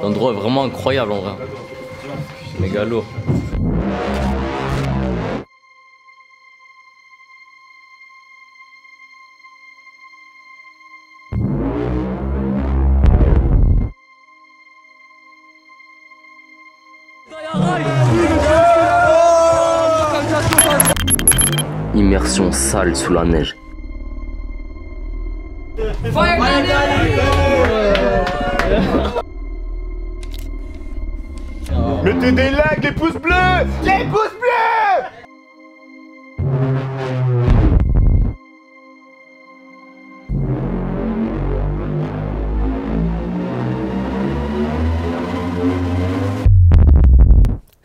L'endroit est vraiment incroyable en vrai. Méga lourd. Immersion sale sous la neige. Mettez des likes, les pouces bleus! Les pouces bleus!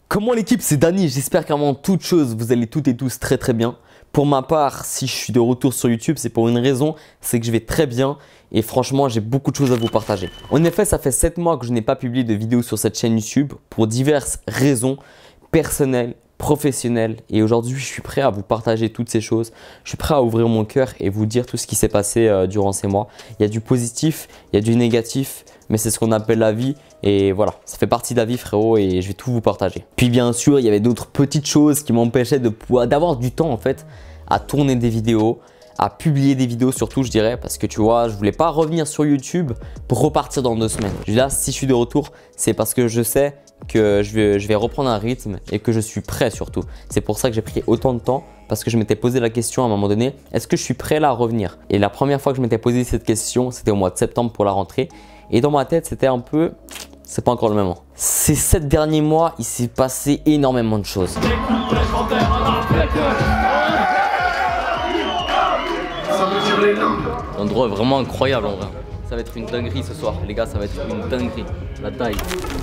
Comment l'équipe, c'est Dany, j'espère qu'avant toute chose, vous allez toutes et tous très très bien. Pour ma part, si je suis de retour sur YouTube, c'est pour une raison, c'est que je vais très bien et franchement, j'ai beaucoup de choses à vous partager. En effet, ça fait 7 mois que je n'ai pas publié de vidéo sur cette chaîne YouTube pour diverses raisons personnelles, professionnelles et aujourd'hui, je suis prêt à vous partager toutes ces choses. Je suis prêt à ouvrir mon cœur et vous dire tout ce qui s'est passé durant ces mois. Il y a du positif, il y a du négatif, mais c'est ce qu'on appelle la vie et voilà, ça fait partie de la vie frérot et je vais tout vous partager. Puis bien sûr, il y avait d'autres petites choses qui m'empêchaient d'avoir du temps en fait à tourner des vidéos, à publier des vidéos surtout je dirais parce que tu vois, je voulais pas revenir sur YouTube pour repartir dans 2 semaines. Là, si je suis de retour, c'est parce que je sais que je vais reprendre un rythme et que je suis prêt surtout. C'est pour ça que j'ai pris autant de temps parce que je m'étais posé la question à un moment donné, est-ce que je suis prêt là à revenir? Et la première fois que je m'étais posé cette question, c'était au mois de septembre pour la rentrée. Et dans ma tête, c'était un peu, c'est pas encore le moment. Ces 7 derniers mois, il s'est passé énormément de choses. L'endroit est vraiment incroyable en vrai. Ça va être une dinguerie ce soir, les gars, ça va être une dinguerie. La taille.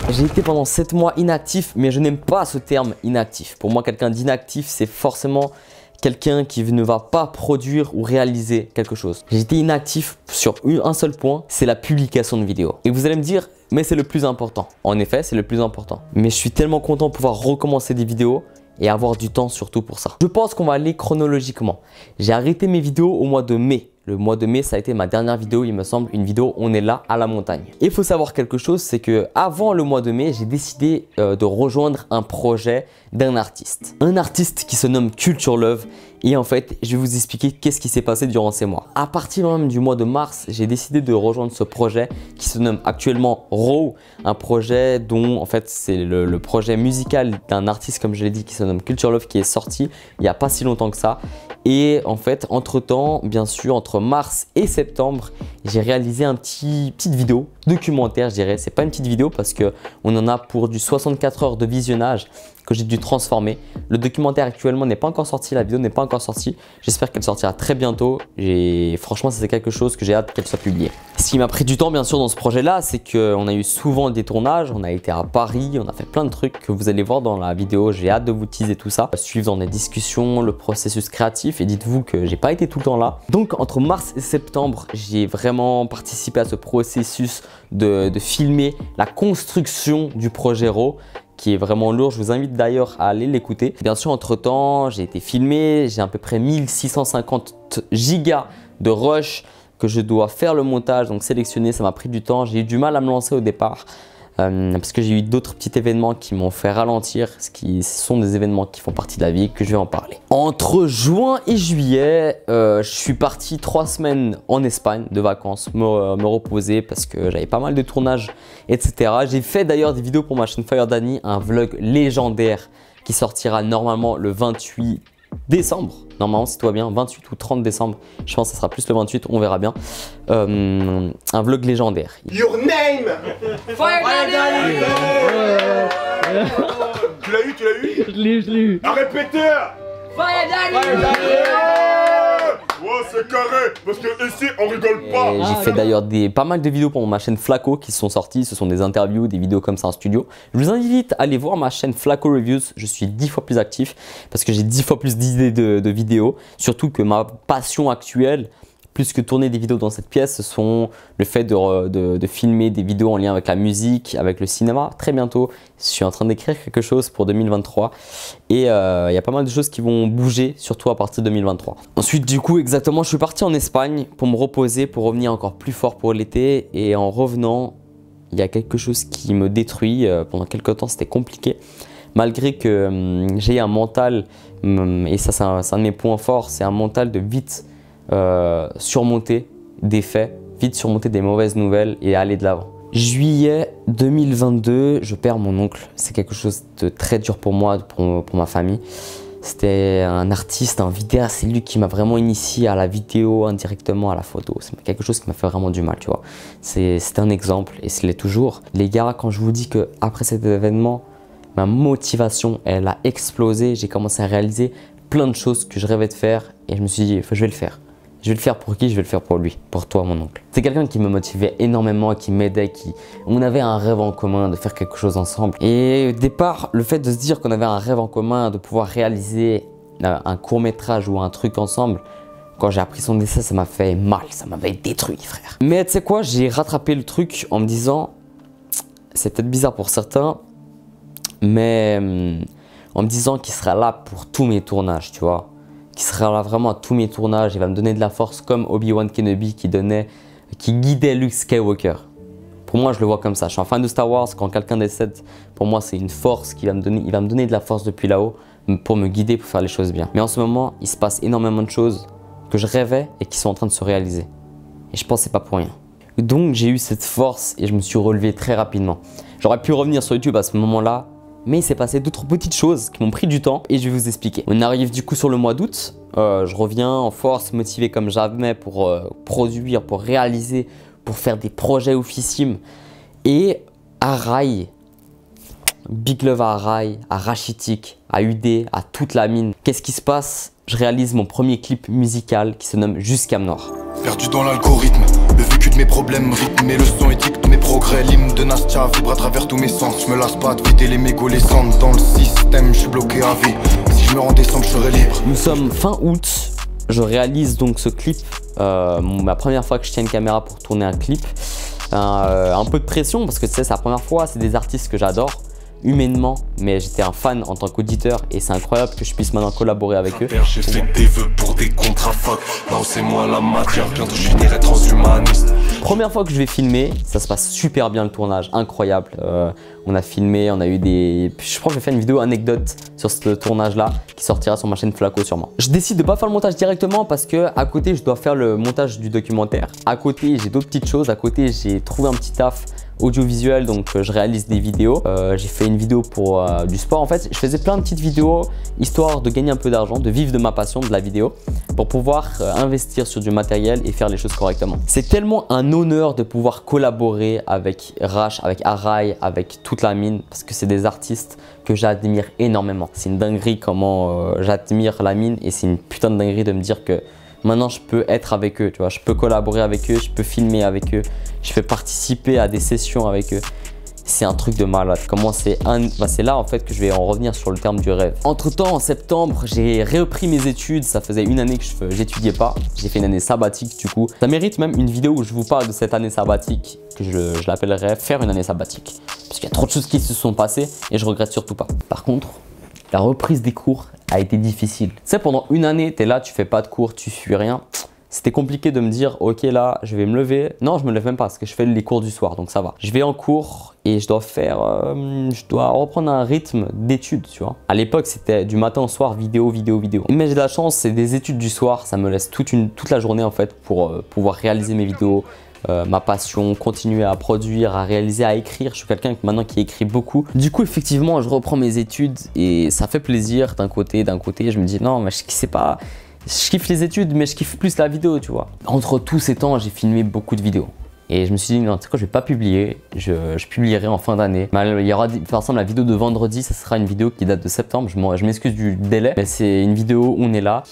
J'ai été pendant 7 mois inactif, mais je n'aime pas ce terme inactif. Pour moi, quelqu'un d'inactif, c'est forcément quelqu'un qui ne va pas produire ou réaliser quelque chose. J'ai été inactif sur un seul point, c'est la publication de vidéos. Et vous allez me dire, mais c'est le plus important. En effet, c'est le plus important. Mais je suis tellement content de pouvoir recommencer des vidéos et avoir du temps surtout pour ça. Je pense qu'on va aller chronologiquement. J'ai arrêté mes vidéos au mois de mai. Le mois de mai, ça a été ma dernière vidéo, il me semble, une vidéo on est là à la montagne. Et il faut savoir quelque chose, c'est que avant le mois de mai, j'ai décidé de rejoindre un projet d'un artiste. Un artiste qui se nomme Culture Love. Et en fait, je vais vous expliquer qu'est-ce qui s'est passé durant ces mois. À partir même du mois de mars, j'ai décidé de rejoindre ce projet qui se nomme actuellement Raw. Un projet dont en fait c'est le projet musical d'un artiste comme je l'ai dit qui se nomme Culture Love qui est sorti il n'y a pas si longtemps que ça. Et en fait, entre temps, bien sûr, entre mars et septembre, j'ai réalisé une petite vidéo documentaire, je dirais. C'est pas une petite vidéo parce qu'on en a pour du 64 heures de visionnage que j'ai dû transformer. Le documentaire actuellement n'est pas encore sorti, la vidéo n'est pas encore sortie. J'espère qu'elle sortira très bientôt et franchement, c'est quelque chose que j'ai hâte qu'elle soit publiée. Ce qui m'a pris du temps bien sûr dans ce projet-là, c'est qu'on a eu souvent des tournages, on a été à Paris, on a fait plein de trucs que vous allez voir dans la vidéo. J'ai hâte de vous teaser tout ça, suivre dans les discussions, le processus créatif et dites-vous que j'ai pas été tout le temps là. Donc entre mars et septembre, j'ai vraiment participé à ce processus de filmer la construction du projet Raw qui est vraiment lourd. Je vous invite d'ailleurs à aller l'écouter. Bien sûr, entre temps, j'ai été filmé, j'ai à peu près 1650 gigas de rush que je dois faire le montage, donc sélectionner, ça m'a pris du temps. J'ai eu du mal à me lancer au départ parce que j'ai eu d'autres petits événements qui m'ont fait ralentir, ce sont des événements qui font partie de la vie que je vais en parler. Entre juin et juillet, je suis parti 3 semaines en Espagne de vacances, me reposer parce que j'avais pas mal de tournages, etc. J'ai fait d'ailleurs des vidéos pour ma chaîne Fire Dany, un vlog légendaire qui sortira normalement le 28 décembre. Normalement, si tout va bien, 28 ou 30 décembre. Je pense que ça sera plus le 28, on verra bien. Un vlog légendaire. Your name! Fire Dany! Tu l'as eu, tu l'as eu? Je l'ai eu. Un répéteur! Fire Dany! Ouais, c'est carré, parce que ici on rigole pas. J'ai fait d'ailleurs pas mal de vidéos pour ma chaîne Flaco qui sont sorties. Ce sont des interviews, des vidéos comme ça en studio. Je vous invite à aller voir ma chaîne Flaco Reviews. Je suis 10 fois plus actif parce que j'ai 10 fois plus d'idées de vidéos. Surtout que ma passion actuelle, plus que tourner des vidéos dans cette pièce, ce sont le fait de filmer des vidéos en lien avec la musique, avec le cinéma. Très bientôt, je suis en train d'écrire quelque chose pour 2023 et il y a pas mal de choses qui vont bouger, surtout à partir de 2023. Ensuite, du coup, exactement, je suis parti en Espagne pour me reposer, pour revenir encore plus fort pour l'été et en revenant, il y a quelque chose qui me détruit. Pendant quelques temps, c'était compliqué. Malgré que j'ai un mental, et ça c'est un de mes points forts, c'est un mental de vite surmonter des faits, vite surmonter des mauvaises nouvelles et aller de l'avant. Juillet 2022, je perds mon oncle. C'est quelque chose de très dur pour moi, pour ma famille. C'était un artiste, un vidéaste, c'est lui qui m'a vraiment initié à la vidéo, indirectement à la photo. C'est quelque chose qui m'a fait vraiment du mal, tu vois. C'est un exemple et c'est toujours. Les gars, quand je vous dis qu'après cet événement, ma motivation, elle a explosé. J'ai commencé à réaliser plein de choses que je rêvais de faire et je me suis dit, je vais le faire. Je vais le faire pour qui? Je vais le faire pour lui, pour toi, mon oncle. C'est quelqu'un qui me motivait énormément, qui m'aidait, on avait un rêve en commun de faire quelque chose ensemble. Et au départ, le fait de se dire qu'on avait un rêve en commun, de pouvoir réaliser un court-métrage ou un truc ensemble, quand j'ai appris son décès, ça m'a fait mal, ça m'avait détruit, frère. Mais tu sais quoi, j'ai rattrapé le truc en me disant, c'est peut-être bizarre pour certains, mais en me disant qu'il sera là pour tous mes tournages, tu vois. Qui sera là vraiment à tous mes tournages, il va me donner de la force comme Obi-Wan Kenobi qui guidait Luke Skywalker. Pour moi, je le vois comme ça. Je suis un fan de Star Wars, quand quelqu'un décède, pour moi, c'est une force il va me donner de la force depuis là-haut pour me guider, pour faire les choses bien. Mais en ce moment, il se passe énormément de choses que je rêvais et qui sont en train de se réaliser. Et je pense que c'est pas pour rien. Donc, j'ai eu cette force et je me suis relevé très rapidement. J'aurais pu revenir sur YouTube à ce moment-là, mais il s'est passé d'autres petites choses qui m'ont pris du temps et je vais vous expliquer. On arrive du coup sur le mois d'août. Je reviens en force, motivé comme jamais pour produire, pour réaliser, pour faire des projets oufissimes. Et à Rai, big love à Rai, à Rachitic, à UD, à toute la mine. Qu'est-ce qui se passe? Je réalise mon premier clip musical qui se nomme Jusqu'à Noir. Perdu dans l'algorithme, le vécu de mes problèmes rythme mes leçons éthiques, tous mes progrès. L'hymne de Nastia vibre à travers tous mes sens. Je me lasse pas de vider les mégots, les cendres dans le système, je suis bloqué à vie. Si je me rends décembre, je serai libre. Nous sommes fin août, je réalise donc ce clip, ma première fois que je tiens une caméra pour tourner un clip. Un peu de pression parce que tu sais, c'est la première fois, c'est des artistes que j'adore. Humainement, mais j'étais un fan en tant qu'auditeur et c'est incroyable que je puisse maintenant collaborer avec eux. J'ai fait des vœux pour des contrats fuck. Non, c'est moi la matière, bientôt je finirai transhumaniste. Première fois que je vais filmer, ça se passe super bien le tournage, incroyable. On a filmé, on a eu des... Je crois que je vais faire une vidéo anecdote sur ce tournage-là qui sortira sur ma chaîne Flaco sûrement. Je décide de pas faire le montage directement parce que à côté, je dois faire le montage du documentaire. À côté, j'ai d'autres petites choses. À côté, j'ai trouvé un petit taf audiovisuel, donc je réalise des vidéos. J'ai fait une vidéo pour du sport. En fait, je faisais plein de petites vidéos histoire de gagner un peu d'argent, de vivre de ma passion, de la vidéo, pour pouvoir investir sur du matériel et faire les choses correctement. C'est tellement un honneur de pouvoir collaborer avec Rash, avec Arai, avec toute la mine, parce que c'est des artistes que j'admire énormément. C'est une dinguerie comment j'admire la mine et c'est une putain de dinguerie de me dire que maintenant, je peux être avec eux, tu vois, je peux collaborer avec eux, je peux filmer avec eux, je peux participer à des sessions avec eux. C'est un truc de malade. Comment c'est là en fait que je vais en revenir sur le terme du rêve. Entre temps, en septembre, j'ai repris mes études. Ça faisait une année que j'étudiais pas. J'ai fait une année sabbatique du coup. Ça mérite même une vidéo où je vous parle de cette année sabbatique que je l'appellerais faire une année sabbatique. Parce qu'il y a trop de choses qui se sont passées et je regrette surtout pas. Par contre, la reprise des cours a été difficile. Tu sais, pendant une année, tu es là, tu fais pas de cours, tu suis rien. C'était compliqué de me dire, ok là, je vais me lever. Non, je me lève même pas parce que je fais les cours du soir, donc ça va. Je vais en cours et je dois reprendre un rythme d'études, tu vois. À l'époque, c'était du matin au soir, vidéo. Mais j'ai de la chance, c'est des études du soir, ça me laisse toute la journée en fait pour pouvoir réaliser mes vidéos. Ma passion, continuer à produire, à réaliser, à écrire. Je suis quelqu'un maintenant qui écrit beaucoup. Du coup, effectivement, je reprends mes études et ça fait plaisir d'un côté. Je me dis non, mais je kiffe les études, mais je kiffe plus la vidéo, tu vois. Entre tous ces temps, j'ai filmé beaucoup de vidéos. Et je me suis dit, non, tu sais quoi, je vais pas publier, je publierai en fin d'année. Il y aura, par exemple, la vidéo de vendredi, ça sera une vidéo qui date de septembre. Je m'excuse du délai, mais c'est une vidéo où on est là,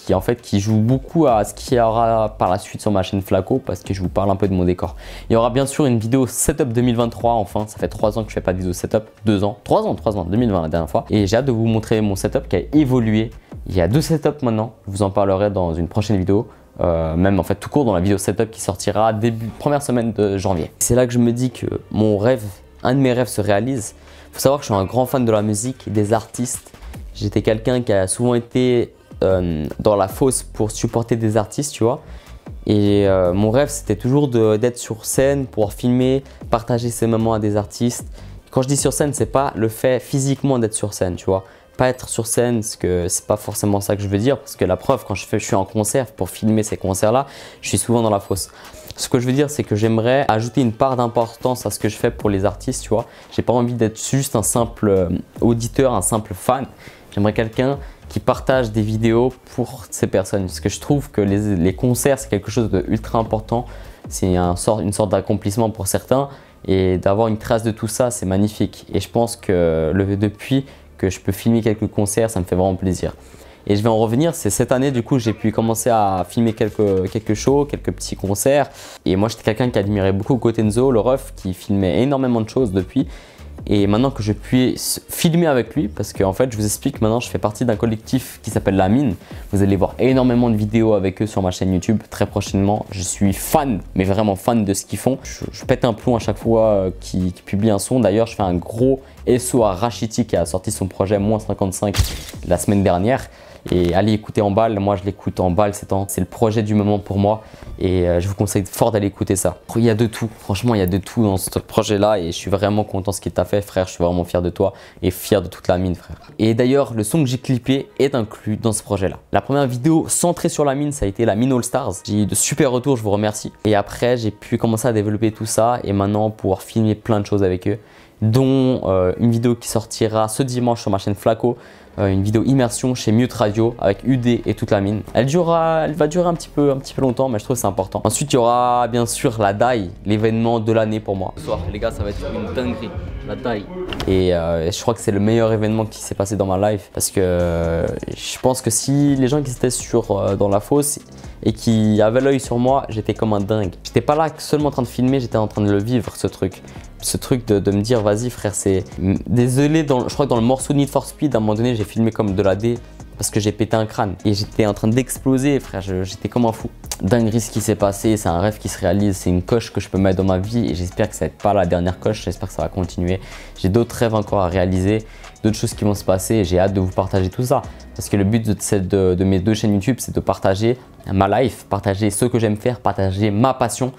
qui joue beaucoup à ce qu'il y aura par la suite sur ma chaîne Flaco, parce que je vous parle un peu de mon décor. Il y aura bien sûr une vidéo setup 2023, enfin, ça fait 3 ans que je fais pas de vidéo setup, 2 ans, 3 ans, 2020 la dernière fois. Et j'ai hâte de vous montrer mon setup qui a évolué. Il y a 2 setups maintenant, je vous en parlerai dans une prochaine vidéo. Même en fait tout court dans la vidéo setup qui sortira première semaine de janvier. C'est là que je me dis que mon rêve, un de mes rêves se réalise. Faut savoir que je suis un grand fan de la musique, des artistes. J'étais quelqu'un qui a souvent été dans la fosse pour supporter des artistes, tu vois. Et mon rêve, c'était toujours d'être sur scène, pouvoir filmer, partager ces moments à des artistes. Quand je dis sur scène, c'est pas le fait physiquement d'être sur scène, tu vois. Pas être sur scène, parce que c'est pas forcément ça que je veux dire, parce que la preuve, quand je suis en concert, pour filmer ces concerts-là, je suis souvent dans la fosse. Ce que je veux dire, c'est que j'aimerais ajouter une part d'importance à ce que je fais pour les artistes, tu vois. J'ai pas envie d'être juste un simple auditeur, un simple fan. J'aimerais quelqu'un qui partage des vidéos pour ces personnes, parce que je trouve que les concerts, c'est quelque chose d'ultra important. C'est une sorte d'accomplissement pour certains, et d'avoir une trace de tout ça, c'est magnifique. Et je pense que depuis que je peux filmer quelques concerts, ça me fait vraiment plaisir. Et je vais en revenir, c'est cette année du coup j'ai pu commencer à filmer quelques shows, quelques petits concerts. Et moi j'étais quelqu'un qui admirait beaucoup Gotenzo, le ref, qui filmait énormément de choses depuis. Et maintenant que je puisse filmer avec lui, parce qu'en fait je vous explique, maintenant je fais partie d'un collectif qui s'appelle La Mine. Vous allez voir énormément de vidéos avec eux sur ma chaîne YouTube très prochainement. Je suis fan, mais vraiment fan de ce qu'ils font. Je pète un plomb à chaque fois qu'ils publient un son. D'ailleurs je fais un gros SO à Rachiti qui a sorti son projet -55 la semaine dernière. Et allez écouter en balle, moi je l'écoute en balle ces temps, c'est le projet du moment pour moi et je vous conseille fort d'aller écouter ça. Il y a de tout, franchement il y a de tout dans ce projet là et je suis vraiment content de ce qu'il t'a fait frère, je suis vraiment fier de toi et fier de toute La Mine frère. Et d'ailleurs le son que j'ai clippé est inclus dans ce projet là. La première vidéo centrée sur La Mine, ça a été La Mine All Stars, j'ai eu de super retours, je vous remercie. Et après j'ai pu commencer à développer tout ça et maintenant pouvoir filmer plein de choses avec eux, dont une vidéo qui sortira ce dimanche sur ma chaîne Flaco. Une vidéo immersion chez Mute Radio avec UD et toute La Mine. Elle va durer un petit peu longtemps, mais je trouve que c'est important. Ensuite, il y aura bien sûr la DAI, l'événement de l'année pour moi. Ce soir, les gars, ça va être une dinguerie, la DAI. Et je crois que c'est le meilleur événement qui s'est passé dans ma life parce que je pense que si les gens qui étaient dans la fosse et qui avaient l'œil sur moi, j'étais comme un dingue. J'étais pas là seulement en train de filmer, j'étais en train de le vivre ce truc. Ce truc de me dire vas-y frère, c'est... Désolé, je crois que dans le morceau Need for Speed, à un moment donné, j'ai filmé comme de la D parce que j'ai pété un crâne. Et j'étais en train d'exploser frère, j'étais comme un fou. Dinguerie ce qui s'est passé, c'est un rêve qui se réalise, c'est une coche que je peux mettre dans ma vie et j'espère que ça va être pas la dernière coche, j'espère que ça va continuer. J'ai d'autres rêves encore à réaliser, d'autres choses qui vont se passer et j'ai hâte de vous partager tout ça. Parce que le but de mes deux chaînes YouTube, c'est de partager ma life, partager ce que j'aime faire, partager ma passion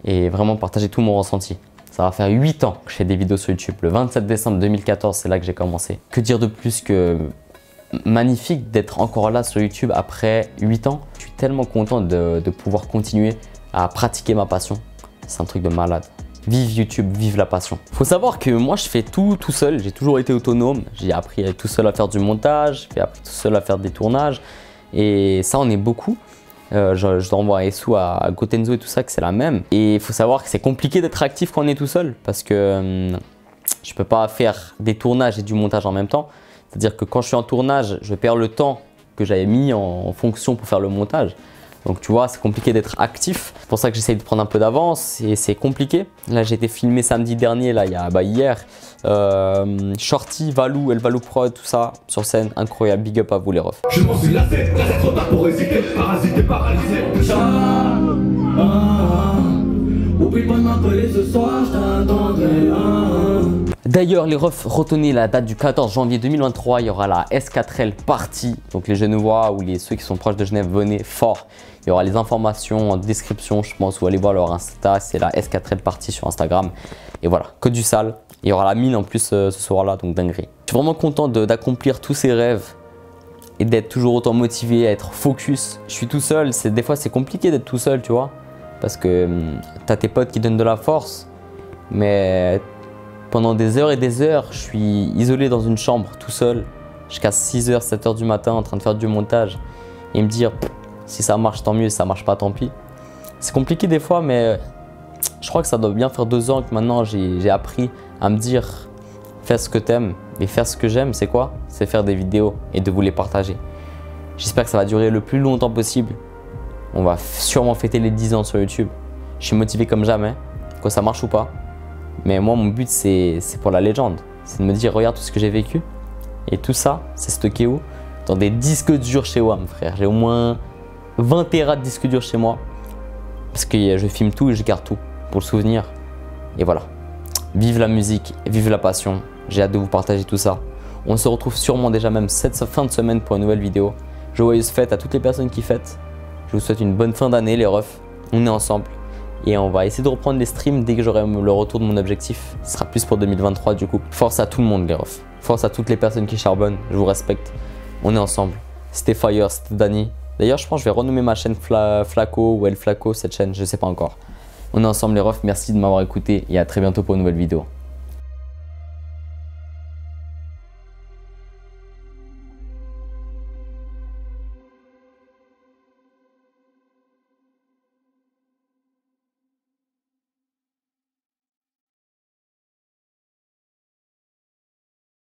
et vraiment partager tout mon ressenti. Ça va faire 8 ans que je fais des vidéos sur YouTube. Le 27 décembre 2014, c'est là que j'ai commencé. Que dire de plus que magnifique d'être encore là sur YouTube après 8 ans. Je suis tellement content de pouvoir continuer à pratiquer ma passion. C'est un truc de malade. Vive YouTube, vive la passion. Faut savoir que moi, je fais tout seul. J'ai toujours été autonome. J'ai appris tout seul à faire du montage. J'ai appris tout seul à faire des tournages. Et ça, on est beaucoup. Je renvoie un SO à Gotenzo et tout ça, que c'est la même. Et il faut savoir que c'est compliqué d'être actif quand on est tout seul parce que je peux pas faire des tournages et du montage en même temps. C'est-à-dire que quand je suis en tournage, je perds le temps que j'avais mis en fonction pour faire le montage. Donc tu vois, c'est compliqué d'être actif. C'est pour ça que j'essaye de prendre un peu d'avance et c'est compliqué. Là, j'ai été filmé samedi dernier, là, hier. Shorty, Valou, El Valou Prod, tout ça, sur scène, incroyable. Big up à vous les refs. Je m'en suis lassé, reste trop tard pour hésiter, parasité, paralysé. Oublie pas de m'appeler ce soir, je t'attendrai. D'ailleurs, les refs, retenez la date du 14 janvier 2023. Il y aura la S4L party. Donc les Genevois ou ceux qui sont proches de Genève, venez fort. Il y aura les informations en description, je pense. Vous allez voir leur Insta, c'est la S4L party sur Instagram. Et voilà, que du sale. Il y aura La Mine en plus ce soir-là, donc dinguerie. Je suis vraiment content d'accomplir tous ces rêves et d'être toujours autant motivé, à être focus. Je suis tout seul. Des fois, c'est compliqué d'être tout seul, tu vois. Parce que tu as tes potes qui donnent de la force. Mais pendant des heures et des heures, je suis isolé dans une chambre, tout seul, jusqu'à 6h, 7h du matin en train de faire du montage et me dire si ça marche tant mieux, si ça marche pas tant pis. C'est compliqué des fois, mais je crois que ça doit bien faire 2 ans que maintenant j'ai appris à me dire fais ce que t'aimes et faire ce que j'aime, c'est quoi? C'est faire des vidéos et de vous les partager. J'espère que ça va durer le plus longtemps possible. On va sûrement fêter les 10 ans sur YouTube. Je suis motivé comme jamais, que ça marche ou pas. Mais moi, mon but, c'est pour la légende. C'est de me dire, regarde tout ce que j'ai vécu. Et tout ça, c'est stocké où? Dans des disques durs chez WAM, frère. J'ai au moins 20 Tera de disques durs chez moi. Parce que je filme tout et je garde tout pour le souvenir. Et voilà. Vive la musique, vive la passion. J'ai hâte de vous partager tout ça. On se retrouve sûrement déjà même cette fin de semaine pour une nouvelle vidéo. Joyeuses fêtes à toutes les personnes qui fêtent. Je vous souhaite une bonne fin d'année, les refs. On est ensemble. Et on va essayer de reprendre les streams dès que j'aurai le retour de mon objectif. Ce sera plus pour 2023 du coup. Force à tout le monde les refs. Force à toutes les personnes qui charbonnent. Je vous respecte. On est ensemble. C'était Fire, c'était Danny. D'ailleurs je pense que je vais renommer ma chaîne Flaco ou El Flaco cette chaîne. Je sais pas encore. On est ensemble les refs. Merci de m'avoir écouté et à très bientôt pour une nouvelle vidéo.